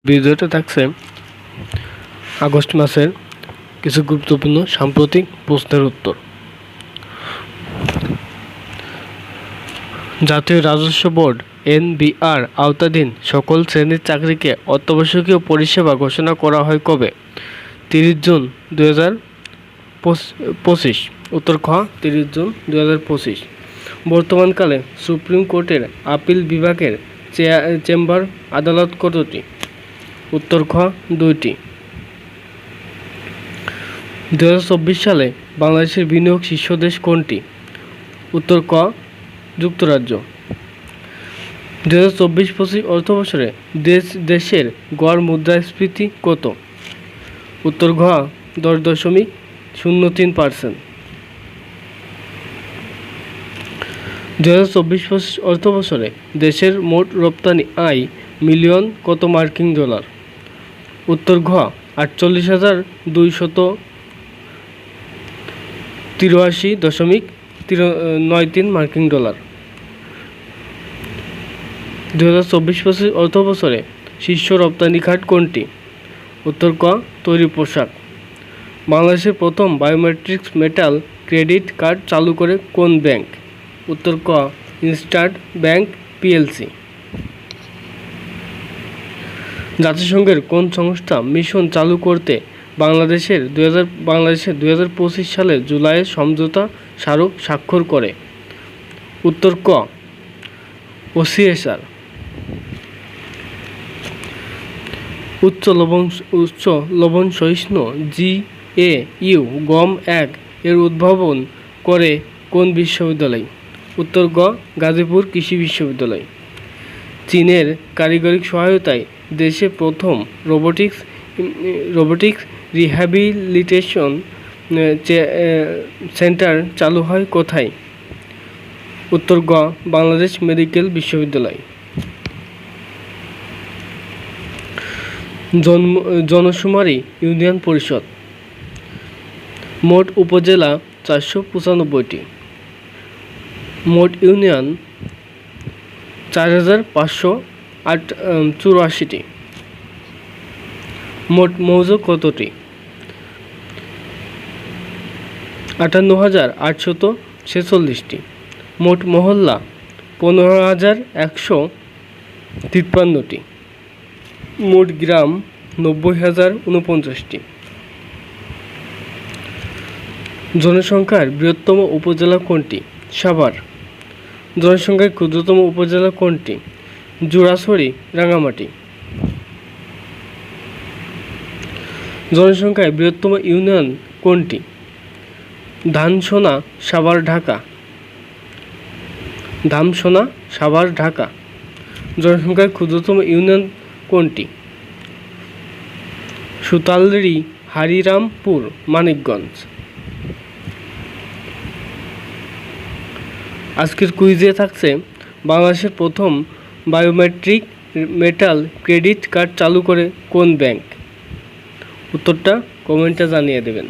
ভিডিওতে থাকছে আগস্ট মাসের কিছু গুরুত্বপূর্ণ সাম্প্রতিক প্রশ্নের উত্তর। জাতীয় রাজস্ব বোর্ড এনবিআর আওতাধীন সকল শ্রেণীর চাকরিকে অত্যাবশ্যকীয় পরিষেবা ঘোষণা করা হয় কবে? 30 জুন 2025। উত্তর খ 30 জুন 2025। বর্তমানকালে সুপ্রিম কোর্টের আপিল বিভাগের চেম্বার আদালত কতটি? উত্তর খ 2টি। 2024 সালে বাংলাদেশের বিনিয়োগ শীর্ষ দেশ কোনটি? উত্তর ক যুক্তরাজ্য। 2024-25 অর্থবছরে দেশের গড় মুদ্রাস্ফীতি কত? উত্তর ঘ 10.03%। 2024-25 অর্থবছরে দেশের মোট রপ্তানি আয় মিলিয়ন কত মার্কিন ডলার? উত্তর ঘ 48,283.93 মার্কিন ডলার। 2024-25 অর্থবছরে শীর্ষ রপ্তানি খাত কোনটি? উত্তর ক তৈরি পোশাক। বাংলাদেশের প্রথম বায়োমেট্রিক মেটাল ক্রেডিট কার্ড চালু করে কোন ব্যাংক? উত্তর ক ইস্টার্ন ব্যাংক পিএলসি। জাতিসংঘের কোন সংস্থা মিশন চালু করতে বাংলাদেশের 2025 সালের জুলাইয়ে সমঝোতা স্মারক স্বাক্ষর করে? উত্তর ক OCSR। উচ্চ লবণ সহিষ্ণু GAU গম 1 এর উদ্ভাবন করে কোন বিশ্ববিদ্যালয়? উত্তর গ গাজীপুর কৃষি বিশ্ববিদ্যালয়। চীনের কারিগরি সহায়তায় দেশে প্রথম রোবোটিক্স রিহ্যাবিলিটেশন সেন্টার চালু হয় কোথায়? উত্তর গ বাংলাদেশ মেডিকেল বিশ্ববিদ্যালয়। জনশুমারি ইউনিয়ন পরিষদ। মোট উপজেলা 495টি। মোট ইউনিয়ন 4,584টি। মোট মৌজা কতটি? 58,846টি। মোট মহল্লা 15,153টি। মোট গ্রাম 90,049টি। জনসংখ্যার বৃহত্তম উপজেলা কোনটি? সাভার। জনসংখ্যার ক্ষুদ্রতম উপজেলা কোনটি? জুরাছড়ি রাঙ্গামাটি। জনসংখ্যায় বৃহত্তম ইউনিয়ন কোনটি? ধামসোনা সাভার ঢাকা। ধামসোনা সাভার ঢাকা। জনসংখ্যার ক্ষুদ্রতম ইউনিয়ন কোনটি? সুতালড়ি হারিরামপুর মানিকগঞ্জ। আজকের কুইজে থাকছে বাংলাদেশের প্রথম বায়োমেট্রিক মেটাল ক্রেডিট কার্ড চালু করে কোন ব্যাংক? উত্তরটা কমেন্টে জানিয়ে দেবেন।